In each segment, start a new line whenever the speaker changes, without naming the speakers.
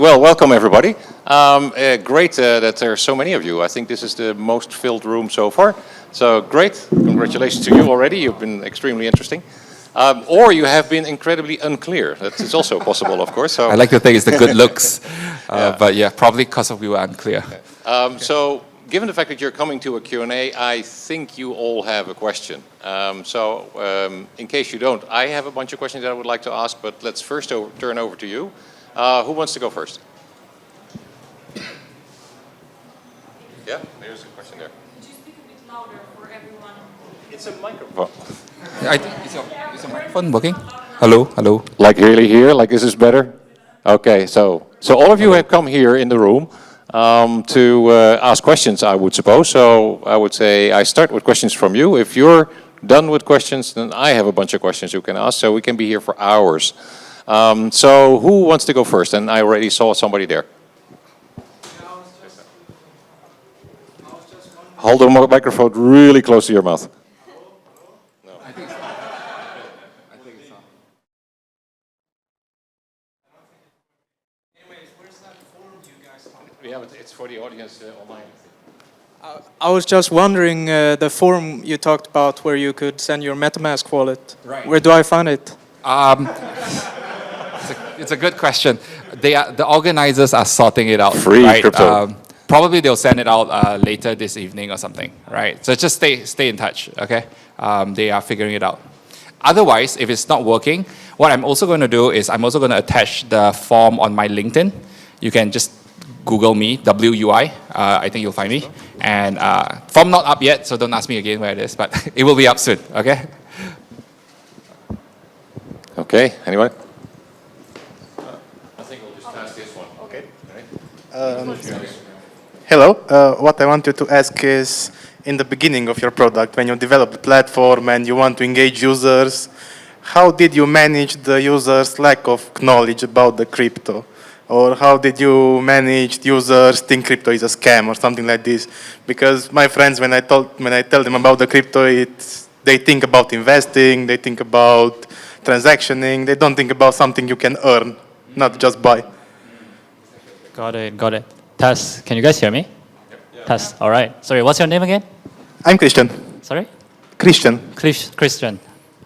Well, welcome everybody. Great that there are so many of you. I think this is the most filled room so far. So great. Congratulations to you already. You've been extremely interesting. Or you have been incredibly unclear. That is also possible, of course. So
I like to think it's the good looks. But yeah, probably because we were unclear.
So given the fact that you're coming to a Q&A, I think you all have a question. In case you don't, I have a bunch of questions that I would like to ask, but let's first turn over to you. Who wants to go first? Yeah, there's a question there.
Could you speak a bit louder for everyone?
It's a microphone.
Is your microphone working? Hello, hello.
Like really here? Like this is better? Okay, so all of you have come here in the room to ask questions, I would suppose. So I would say I start with questions from you. If you're done with questions, then I have a bunch of questions you can ask, so we can be here for hours. So who wants to go first? And I already saw somebody there. Hold the microphone really close to your mouth. No. I think so.
Anyways, where's that forum you guys talked
Yeah, but it's for the audience online.
I was just wondering, the forum you talked about where you could send your MetaMask wallet.
Right.
Where do I find it?
It's a good question. The organizers are sorting it out.
Free
right?
crypto.
Probably they'll send it out later this evening or something, right? So just stay in touch, okay? They are figuring it out. Otherwise, if it's not working, what I'm also going to do is I'm also going to attach the form on my LinkedIn. You can just Google me, WUI. I think you'll find me. And form not up yet, so don't ask me again where it is, but it will be up soon, okay?
Okay, anyone? I think we'll just pass this one. Okay.
Hello. What I wanted to ask is, in the beginning of your product, when you develop the platform and you want to engage users, how did you manage the users' lack of knowledge about the crypto? Or how did you manage users think crypto is a scam or something like this? Because my friends, when I tell them about the crypto, they think about investing, they think about transactioning, they don't think about something you can earn, not just buy.
Got it. Tess, can you guys hear me? Yep. Tess, all right. Sorry, what's your name again?
I'm Christian.
Sorry?
Christian.
Christian.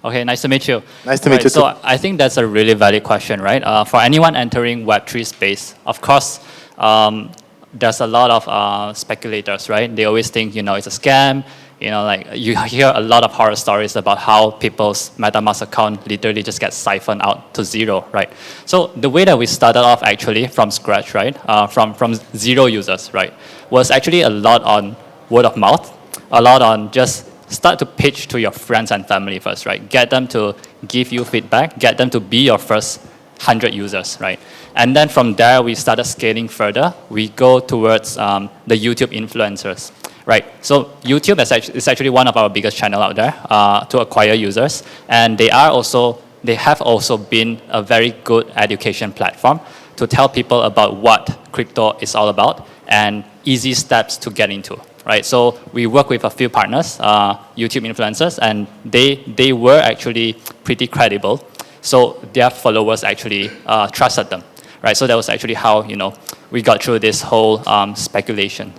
Okay, nice to meet you.
Nice to meet you too.
So I think that's a really valid question, right? For anyone entering Web3 space, of course, there's a lot of speculators, right? They always think, it's a scam. Like you hear a lot of horror stories about how people's MetaMask account literally just gets siphoned out to zero, right? So the way that we started off actually from scratch, right? From zero users, right? Was actually a lot on word of mouth, a lot on just start to pitch to your friends and family first, right? Get them to give you feedback, get them to be your first 100 users, right? And then from there, we started scaling further. We go towards the YouTube influencers. Right, so YouTube is actually one of our biggest channel out there to acquire users, and they have also been a very good education platform to tell people about what crypto is all about and easy steps to get into. Right, so we work with a few partners, YouTube influencers, and they were actually pretty credible. So their followers actually trusted them. Right, so that was actually how we got through this whole speculation.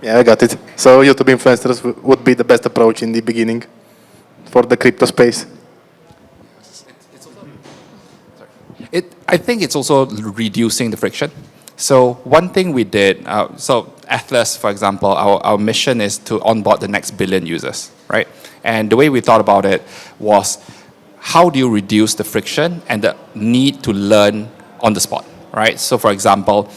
Yeah, I got it. So YouTube influencers would be the best approach in the beginning for the crypto space.
I think it's also reducing the friction. So one thing we did, so Ethlas, for example, our mission is to onboard the next billion users, right? And the way we thought about it was, how do you reduce the friction and the need to learn on the spot, right? So for example,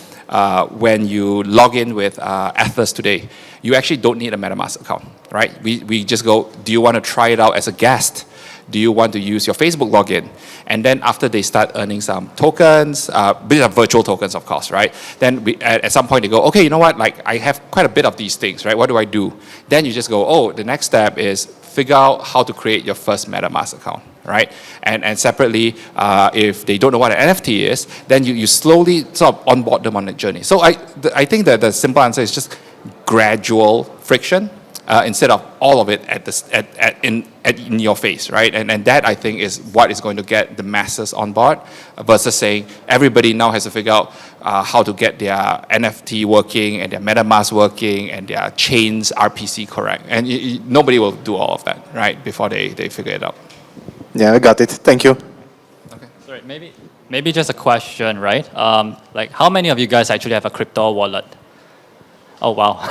when you log in with Ethlas today, you actually don't need a MetaMask account, right? We just go, do you want to try it out as a guest? Do you want to use your Facebook login? And then after they start earning some tokens, these are virtual tokens, of course, right? Then at some point they go, okay, you know what? Like I have quite a bit of these things, right? What do I do? Then you just go, oh, the next step is figure out how to create your first MetaMask account, right? And separately, if they don't know what an NFT is, then you slowly sort of onboard them on the journey. So I think that the simple answer is just gradual friction instead of all of it in your face, right? And that, I think, is what is going to get the masses on board versus saying everybody now has to figure out how to get their NFT working and their MetaMask working and their chains RPC correct. And nobody will do all of that, right, before they figure it out.
Yeah, I got it. Thank you.
Sorry, maybe just a question, right? Like, how many of you guys actually have a crypto wallet? Oh, wow.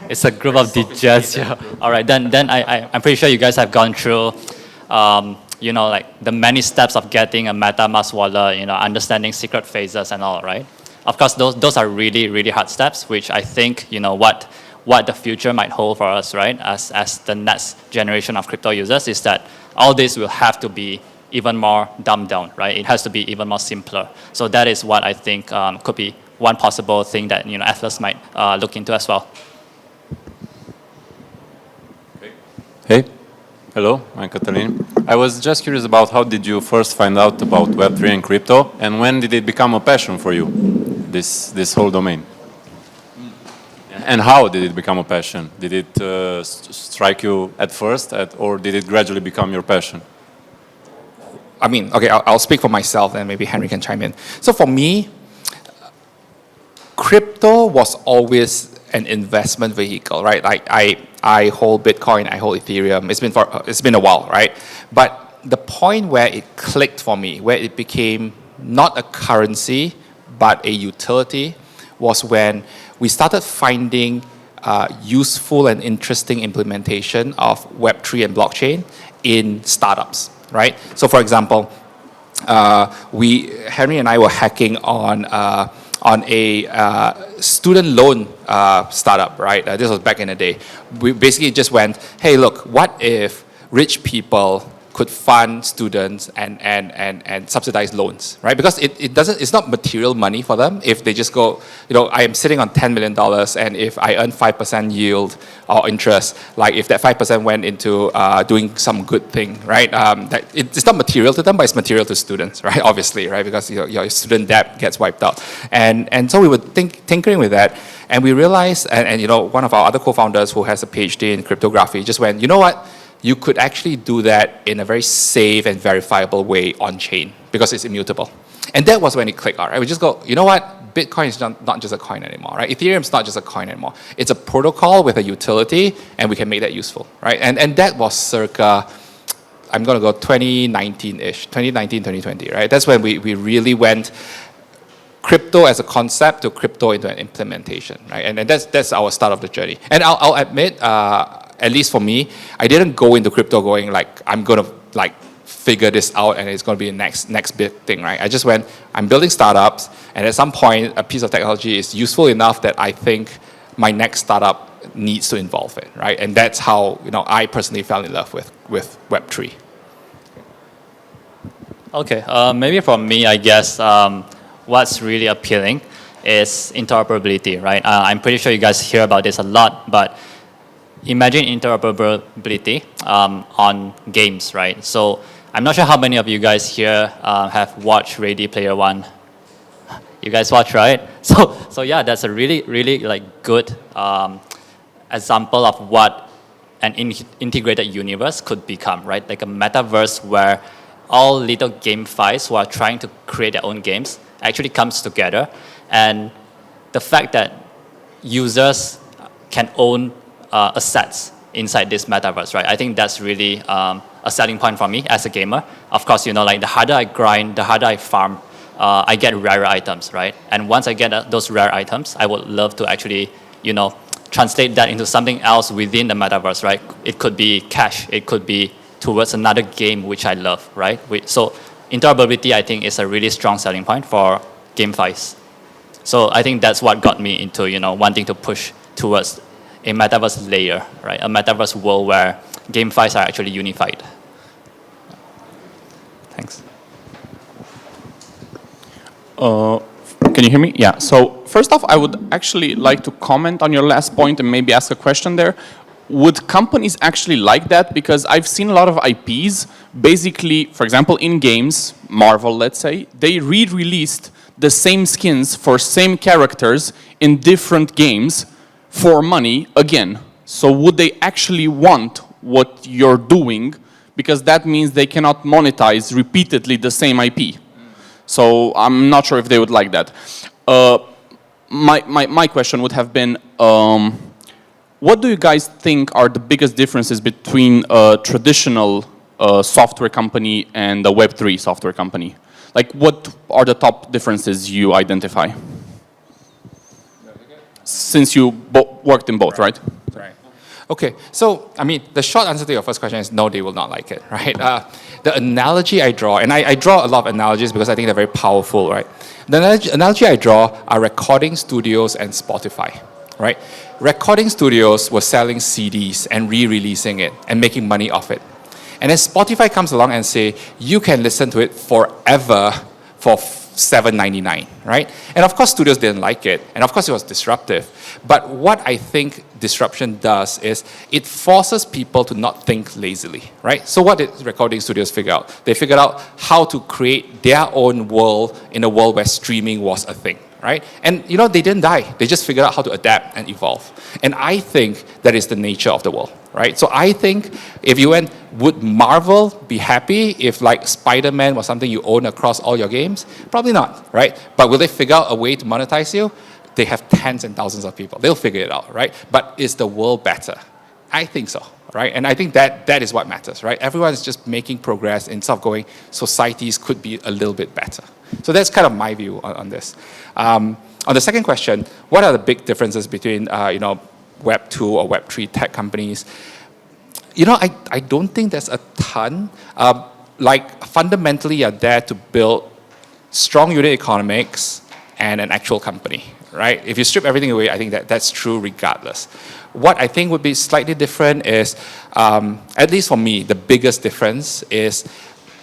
It's a group of degens. Yeah. All right, then I'm pretty sure you guys have gone through, you know, like the many steps of getting a MetaMask wallet, you know, understanding secret phases and all, right? Of course, those are really, really hard steps, which I think, you know, what the future might hold for us, right? As the next generation of crypto users is that all this will have to be even more dumbed down, right? It has to be even more simpler. So that is what I think could be one possible thing that, you know, Ethlas might look into as well.
Hey, hello, I'm Catalin. I was just curious about how did you first find out about Web3 and crypto, and when did it become a passion for you, this whole domain? And how did it become a passion? Did it strike you at first, or did it gradually become your passion?
I mean, okay, I'll speak for myself and maybe Henry can chime in. So for me, crypto was always an investment vehicle, right? Like I hold Bitcoin, I hold Ethereum. It's been a while, right? But the point where it clicked for me, where it became not a currency but a utility, was when we started finding useful and interesting implementation of Web3 and blockchain in startups, right? So, for example, Henry and I were hacking on a student loan startup, right? This was back in the day. We basically just went, hey, look, what if rich people could fund students and subsidize loans, right? Because it's not material money for them if they just go, you know, I am sitting on $10 million and if I earn 5% yield or interest, like if that 5% went into doing some good thing, right? It's not material to them, but it's material to students, right? Obviously, right? Because your student debt gets wiped out. And so we were tinkering with that, and we realized, and you know, one of our other co-founders who has a PhD in cryptography just went, you know what? You could actually do that in a very safe and verifiable way on chain because it's immutable. And that was when it clicked out, right? We just go, you know what? Bitcoin is not just a coin anymore, right? Ethereum is not just a coin anymore. It's a protocol with a utility, and we can make that useful, right? And that was circa, I'm going to go 2019-ish, 2019, 2020, right? That's when we really went crypto as a concept to crypto into an implementation, right? And that's our start of the journey. And I'll admit, at least for me, I didn't go into crypto going like, I'm going to like figure this out and it's going to be the next big thing, right? I just went, I'm building startups, and at some point, a piece of technology is useful enough that I think my next startup needs to involve it, right? And that's how, you know, I personally fell in love with Web3.
Okay, maybe for me, I guess what's really appealing is interoperability, right? I'm pretty sure you guys hear about this a lot, but imagine interoperability on games, right? So I'm not sure how many of you guys here have watched Ready Player One. You guys watch, right? So yeah, that's a really, really like good example of what an integrated universe could become, right? Like a metaverse where all little GameFis who are trying to create their own games actually comes together, and the fact that users can own assets inside this metaverse, right? I think that's really a selling point for me as a gamer. Of course, you know, like the harder I grind, the harder I farm, I get rarer items, right? And once I get those rare items, I would love to actually, you know, translate that into something else within the metaverse, right? It could be cash, it could be towards another game which I love, right? So interoperability, I think, is a really strong selling point for GameFis. So I think that's what got me into, you know, wanting to push towards a metaverse layer, right? A metaverse world where GameFis are actually unified. Thanks.
Can you hear me? Yeah. So first off, I would actually like to comment on your last point and maybe ask a question there. Would companies actually like that? Because I've seen a lot of IPs, basically, for example, in games, Marvel, let's say, they re-released the same skins for same characters in different games for money again, So would they actually want what you're doing? Because that means they cannot monetize repeatedly the same IP. So I'm not sure if they would like that. My question would have been, what do you guys think are the biggest differences between a traditional software company and a Web3 software company? Like, what are the top differences you identify? Since you worked in both, right?
Right. Okay, so I mean, the short answer to your first question is no, they will not like it, right? The analogy I draw, and I draw a lot of analogies because I think they're very powerful, right? The analogy I draw are recording studios and Spotify, right? Recording studios were selling CDs and re-releasing it and making money off it. And then Spotify comes along and say, you can listen to it forever for $7.99, right? And of course, studios didn't like it, and of course, it was disruptive. But what I think disruption does is it forces people to not think lazily, right? So what did recording studios figure out? They figured out how to create their own world in a world where streaming was a thing, right? And you know, they didn't die. They just figured out how to adapt and evolve. And I think that is the nature of the world, right? So I think if you went, would Marvel be happy if like Spider-Man was something you own across all your games? Probably not, right? But will they figure out a way to monetize you? They have tens and thousands of people. They'll figure it out, right? But is the world better? I think so, right? And I think that is what matters, right? Everyone is just making progress instead of going, societies could be a little bit better. So that's kind of my view on this. On the second question, what are the big differences between, Web 2 or Web 3 tech companies? You know, I don't think there's a ton. Fundamentally, you're there to build strong unit economics and an actual company, right? If you strip everything away, I think that's true regardless. What I think would be slightly different is, at least for me, the biggest difference is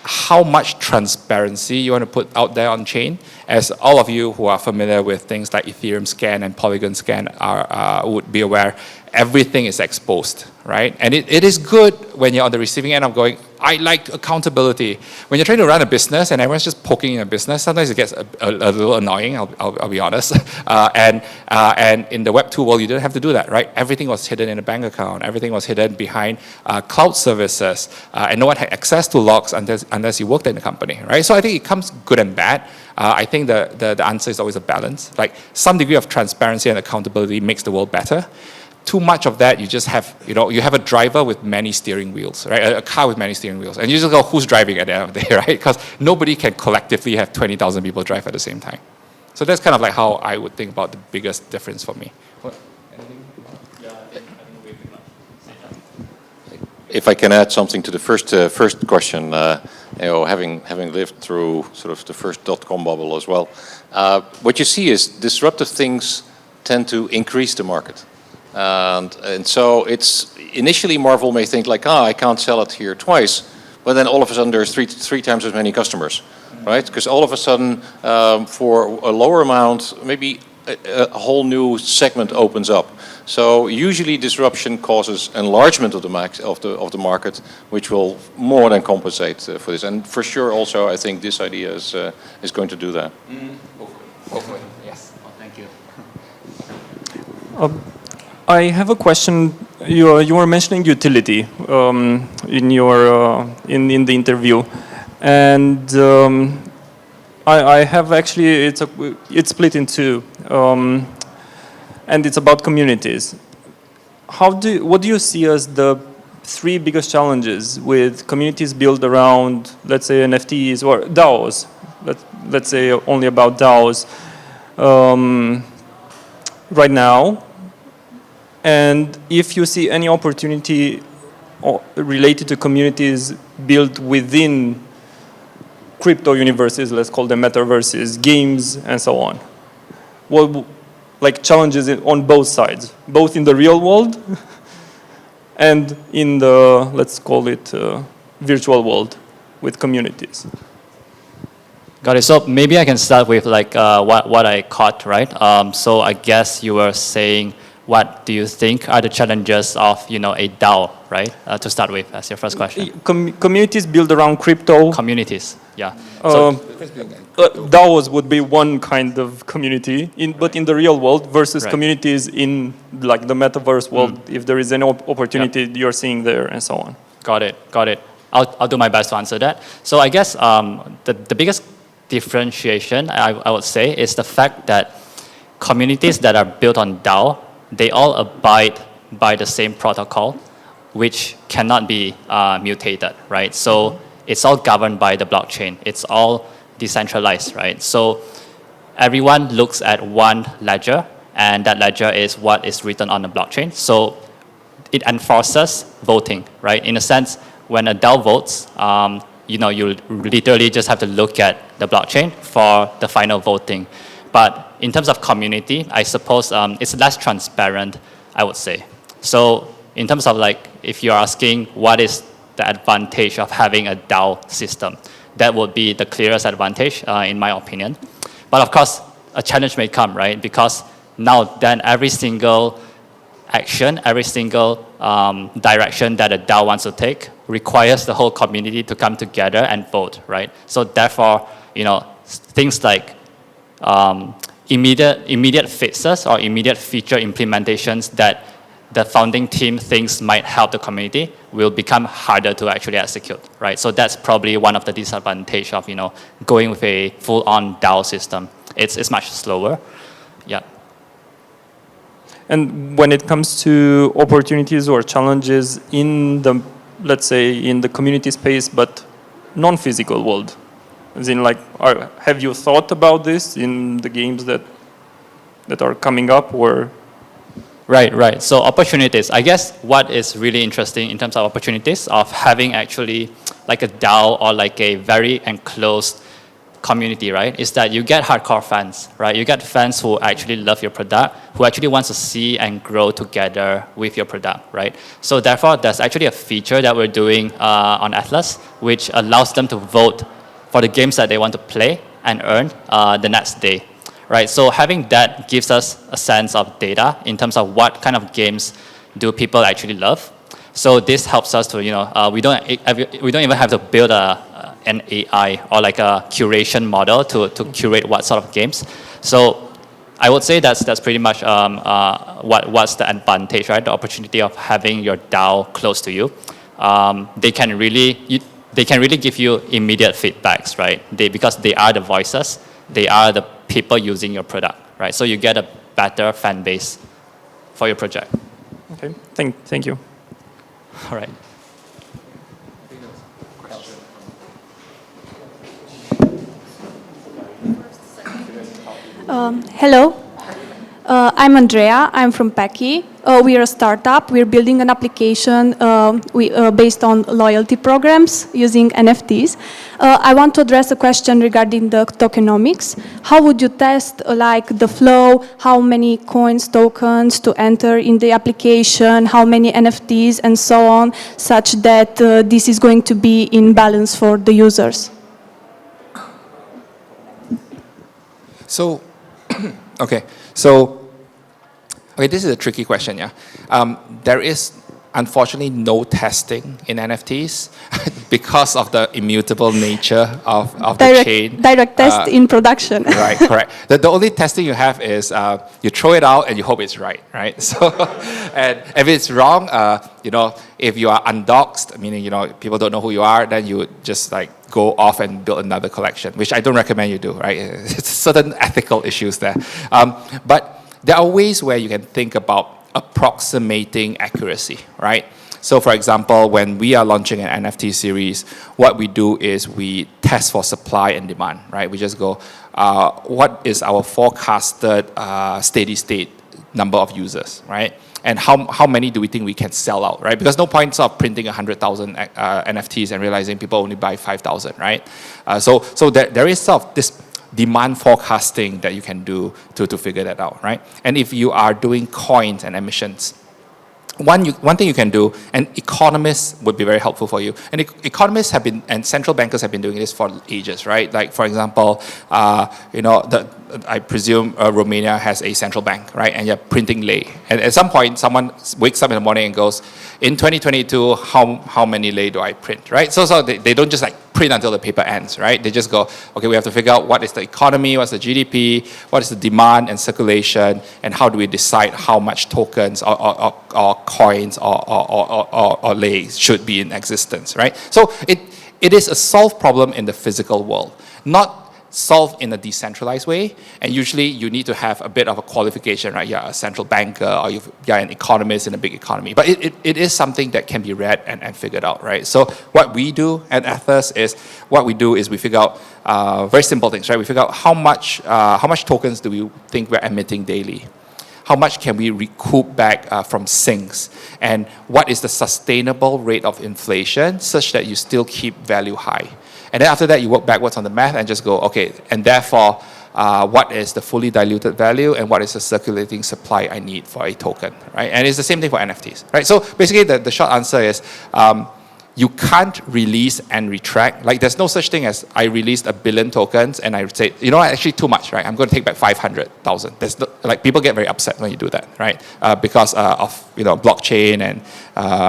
how much transparency you want to put out there on chain. As all of you who are familiar with things like Ethereum Scan and Polygon Scan would be aware, everything is exposed, right? And it is good when you're on the receiving end of going, I like accountability. When you're trying to run a business and everyone's just poking in a business, sometimes it gets a little annoying, I'll be honest. And in the Web 2 world, you didn't have to do that, right? Everything was hidden in a bank account. Everything was hidden behind cloud services. And no one had access to logs unless you worked in the company, right? So I think it comes good and bad. I think the answer is always a balance. Like some degree of transparency and accountability makes the world better. Too much of that, you just have, you have a driver with many steering wheels, right? A car with many steering wheels. And you just go, who's driving at the end of the day, right? Because nobody can collectively have 20,000 people drive at the same time. So that's kind of like how I would think about the biggest difference for me.
If I can add something to the first question, having lived through sort of the first dot-com bubble as well, what you see is disruptive things tend to increase the market. And so it's initially Marvel may think like, I can't sell it here twice, but then all of a sudden there's three times as many customers, right? Because all of a sudden, for a lower amount, maybe a whole new segment opens up. So usually disruption causes enlargement of the market, which will more than compensate for this. And for sure, also, I think this idea is going to do that.
Hopefully, yes.
Oh, thank you.
I have a question. You were mentioning utility in the interview, and I have actually it's split in two, and it's about communities. What do you see as the three biggest challenges with communities built around, let's say, NFTs or DAOs? Let's say only about DAOs right now. And if you see any opportunity related to communities built within crypto universes, let's call them metaverses, games, and so on. Well, like challenges on both sides, both in the real world and in the, let's call it, virtual world with communities.
Got it. So maybe I can start with like what I caught, right? So I guess you were saying what do you think are the challenges of a DAO, right? To start with, as your first question.
Communities built around crypto.
Communities, yeah.
DAOs would be one kind of community, but in the real world versus communities in like the metaverse world, if there is any opportunity you're seeing there and so on.
Got it, got it. I'll do my best to answer that. So I guess the biggest differentiation, I would say, is the fact that communities that are built on DAO, they all abide by the same protocol, which cannot be mutated, right? So it's all governed by the blockchain. It's all decentralized, right? So everyone looks at one ledger, and that ledger is what is written on the blockchain. So it enforces voting, right? In a sense, when a DAO votes, you literally just have to look at the blockchain for the final voting. But in terms of community, I suppose it's less transparent, I would say. So in terms of like, if you're asking what is the advantage of having a DAO system, that would be the clearest advantage, in my opinion. But of course, a challenge may come, right? Because now then every single action, every single direction that a DAO wants to take requires the whole community to come together and vote, right? So therefore, things like immediate fixes or immediate feature implementations that the founding team thinks might help the community will become harder to actually execute, right? So that's probably one of the disadvantages of going with a full-on DAO system. It's much slower, yeah.
And when it comes to opportunities or challenges in the, let's say, in the community space, but non-physical world, as in like, have you thought about this in the games that are coming up, or?
Right. So opportunities. I guess what is really interesting in terms of opportunities of having actually like a DAO or like a very enclosed community, right, is that you get hardcore fans, right? You get fans who actually love your product, who actually want to see and grow together with your product, right? So therefore, there's actually a feature that we're doing on Ethlas, which allows them to vote for the games that they want to play and earn the next day, right? So having that gives us a sense of data in terms of what kind of games do people actually love. So this helps us to, we don't even have to build an AI or like a curation model to curate what sort of games. So I would say that's pretty much what's the advantage, right? The opportunity of having your DAO close to you. They can really give you immediate feedbacks, right? Because they are the voices, they are the people using your product, right? So you get a better fan base for your project.
Okay, thank you.
All right.
Hello, I'm Andrea. I'm from Peki. We are a startup. We're building an application based on loyalty programs using NFTs. I want to address a question regarding the tokenomics. How would you test like the flow, how many coins, tokens to enter in the application, how many NFTs and so on, such that this is going to be in balance for the users?
So, okay, this is a tricky question, yeah. There is unfortunately no testing in NFTs because of the immutable nature of the chain.
Direct test in production.
Right, correct. The only testing you have is you throw it out and you hope it's right? So, and if it's wrong, if you are undoxed, meaning people don't know who you are, then you just like go off and build another collection, which I don't recommend you do, right? It's certain ethical issues there. But there are ways where you can think about approximating accuracy, right? So for example, when we are launching an NFT series, what we do is we test for supply and demand, right? We just go, what is our forecasted steady state number of users, right? And how many do we think we can sell out, right? Because no point of printing 100,000 NFTs and realizing people only buy 5,000, right? So there is sort of this demand forecasting that you can do to figure that out, right? And if you are doing coins and emissions, one thing you can do, and economists would be very helpful for you. And economists have been, and central bankers have been doing this for ages, right? Like, for example, I presume Romania has a central bank, right? And you're printing lei. And at some point, someone wakes up in the morning and goes, in 2022, how many lei do I print, right? So they don't just like print until the paper ends, right? They just go, okay, we have to figure out what is the economy, what's the GDP, what is the demand and circulation, and how do we decide how much tokens or coins or lei should be in existence, right? So it is a solved problem in the physical world, not solved in a decentralized way, and usually you need to have a bit of a qualification, right? You're a central banker or you're an economist in a big economy, but it is something that can be read and figured out, right? So what we do at Ethlas is, we figure out very simple things, right? We figure out how much tokens do we think we're emitting daily? How much can we recoup back from sinks? And what is the sustainable rate of inflation such that you still keep value high? And then after that, you work backwards on the math and just go, okay, and therefore, what is the fully diluted value and what is the circulating supply I need for a token, right? And it's the same thing for NFTs, right? So basically, the short answer is, you can't release and retract. Like, there's no such thing as I released 1 billion tokens and I say, you know what, actually too much, right? I'm going to take back 500,000. There's no, like, people get very upset when you do that, right? Because of blockchain and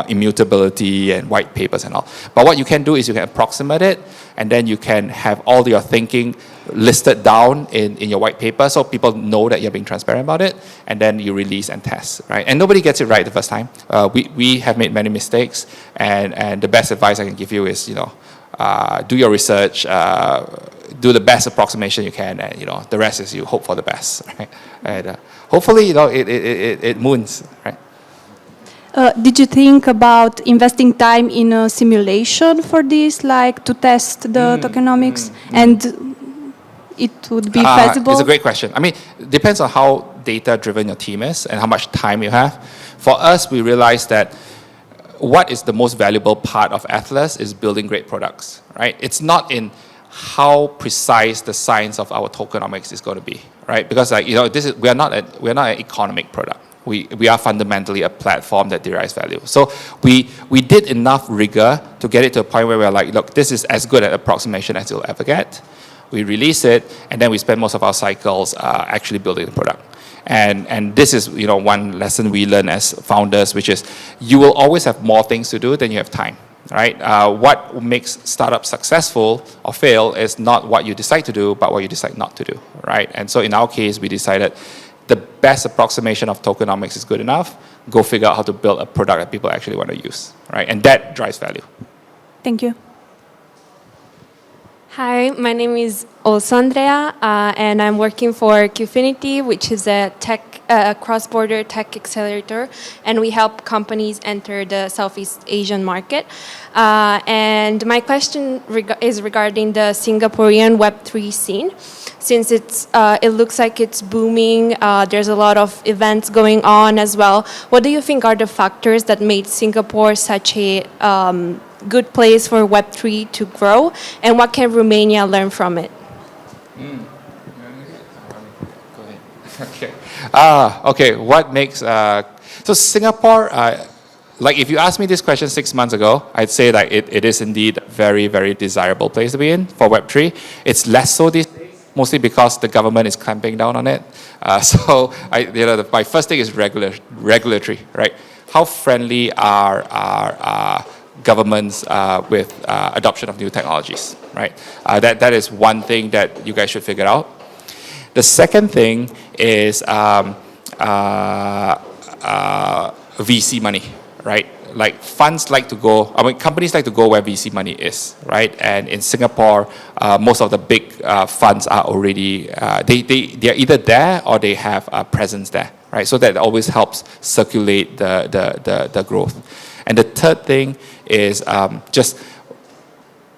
immutability and white papers and all. But what you can do is you can approximate it, and then you can have all your thinking listed down in your white paper so people know that you're being transparent about it, and then you release and test, right? And nobody gets it right the first time. We have made many mistakes, and the best advice I can give you is, do your research, do the best approximation you can, and the rest is you hope for the best, right? And hopefully, it moons, right?
Did you think about investing time in a simulation for this, like to test the tokenomics, and it would be feasible?
It's a great question. I mean, it depends on how data-driven your team is and how much time you have. For us, we realized that what is the most valuable part of Ethlas is building great products, right? It's not in how precise the science of our tokenomics is going to be, right? Because we are not an economic product. We are fundamentally a platform that derives value. So we did enough rigor to get it to a point where we're like, look, this is as good an approximation as you'll ever get. We release it, and then we spend most of our cycles actually building the product. And this is one lesson we learn as founders, which is you will always have more things to do than you have time, right? What makes startups successful or fail is not what you decide to do, but what you decide not to do, right? And so in our case, we decided the best approximation of tokenomics is good enough. Go figure out how to build a product that people actually want to use, right? And that drives value.
Thank you.
Hi, my name is also Andrea, and I'm working for Qfinity, which is a cross-border tech accelerator, and we help companies enter the Southeast Asian market. And my question is regarding the Singaporean Web3 scene. Since it looks like it's booming, there's a lot of events going on as well. What do you think are the factors that made Singapore such a good place for Web3 to grow, and what can Romania learn from it?
Go ahead. Okay. What makes so Singapore? Like, if you asked me this question 6 months ago, I'd say that it is indeed a very, very desirable place to be in for Web3. It's less so these days, mostly because the government is clamping down on it. So my first thing is regulatory, right? How friendly are governments with adoption of new technologies, right? That is one thing that you guys should figure out. The second thing is VC money, right? Like, funds like to go, companies like to go where VC money is, right? And in Singapore, most of the big funds are already, they are either there or they have a presence there, right? So that always helps circulate the growth. And the third thing is just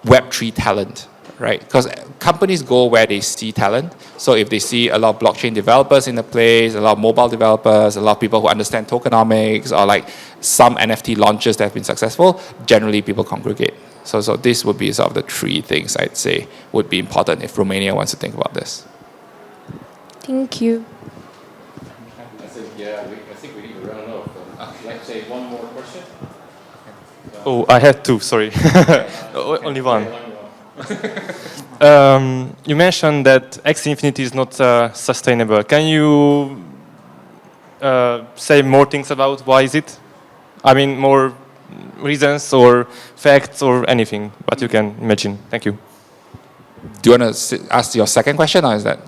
Web3 talent, right? Because companies go where they see talent. So if they see a lot of blockchain developers in the place, a lot of mobile developers, a lot of people who understand tokenomics, or like some NFT launches that have been successful, generally people congregate. So this would be sort of the three things I'd say would be important if Romania wants to think about this.
Thank you.
I think we need to run off. Let's say one more question.
Oh, I had two, sorry. Only one. You mentioned that X Infinity is not sustainable. Can you say more things about why is it? I mean, more reasons or facts or anything, what you can imagine. Thank you.
Do you want to ask your second question, or is that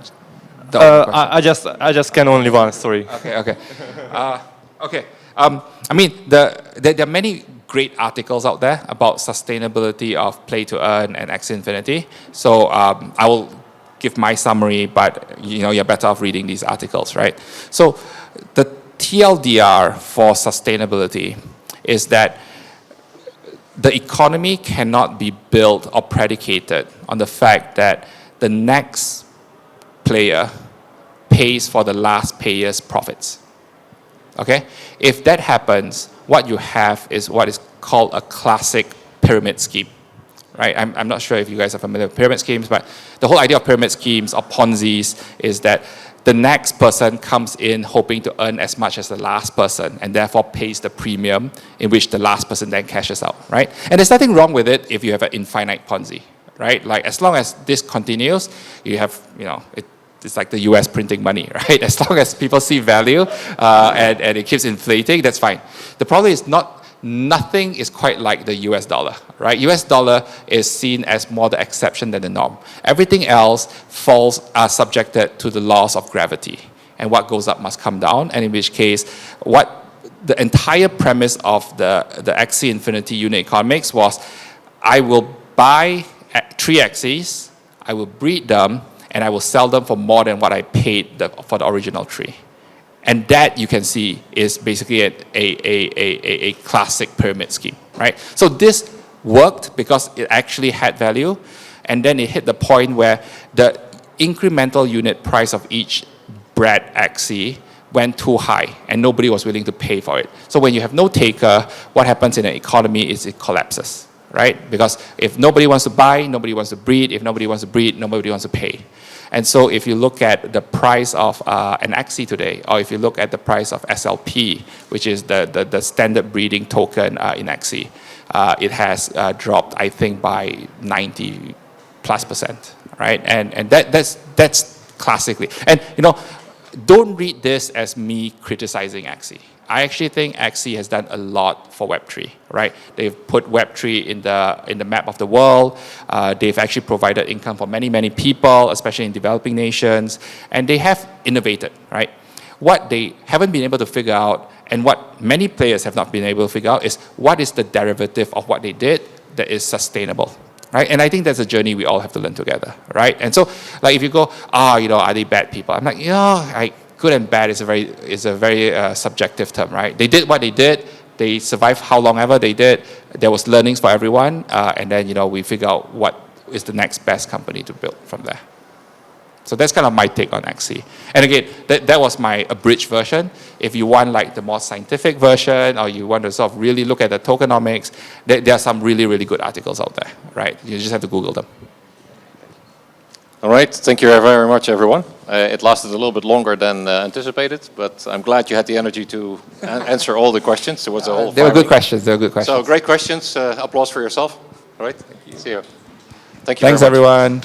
the only question?
I just can only one, sorry.
Okay. Okay. I mean, there are many great articles out there about sustainability of play to earn and X Infinity. So I will give my summary, but you're better off reading these articles, right? So the TLDR for sustainability is that the economy cannot be built or predicated on the fact that the next player pays for the last player's profits. Okay? If that happens, what you have is what is called a classic pyramid scheme. Right? I'm not sure if you guys are familiar with pyramid schemes, but the whole idea of pyramid schemes or Ponzi's is that the next person comes in hoping to earn as much as the last person and therefore pays the premium in which the last person then cashes out, right? And there's nothing wrong with it if you have an infinite Ponzi, right? Like as long as this continues, you have, it's like the US printing money, right? As long as people see value and it keeps inflating, that's fine. The problem is nothing is quite like the US dollar, right? US dollar is seen as more the exception than the norm. Everything else are subjected to the laws of gravity. And what goes up must come down, and in which case, what the entire premise of the XC Infinity unit economics was, I will buy 3 XCs, I will breed them, and I will sell them for more than what I paid for the original 3. And that, you can see, is basically a classic pyramid scheme, right? So this worked because it actually had value, and then it hit the point where the incremental unit price of each bred XC went too high, and nobody was willing to pay for it. So when you have no taker, what happens in an economy is it collapses, right? Because if nobody wants to buy, nobody wants to breed. If nobody wants to breed, nobody wants to pay. And so if you look at the price of an XC today, or if you look at the price of SLP, which is the standard breeding token in XC, it has dropped, I think, by 90+%, right? And that's classically. And, don't read this as me criticizing XC. I actually think XC has done a lot for Web3, right? They've put Web3 in the map of the world. They've actually provided income for many, many people, especially in developing nations. And they have innovated, right? What they haven't been able to figure out, and what many players have not been able to figure out, is what is the derivative of what they did that is sustainable, right? And I think that's a journey we all have to learn together, right? And so, like, if you go, are they bad people? I'm like, good and bad is a very subjective term, right? They did what they did. They survived how long ever they did. There was learnings for everyone, and then we figure out what is the next best company to build from there. So that's kind of my take on XC. And again, that was my abridged version. If you want like the more scientific version, or you want to sort of really look at the tokenomics, there are some really, really good articles out there, right? You just have to Google them.
All right, thank you very much, everyone. It lasted a little bit longer than anticipated, but I'm glad you had the energy to answer all the questions. There was a whole.
They were good questions.
So great questions. Applause for yourself. All right. See you. Thank you.
Thanks, everyone.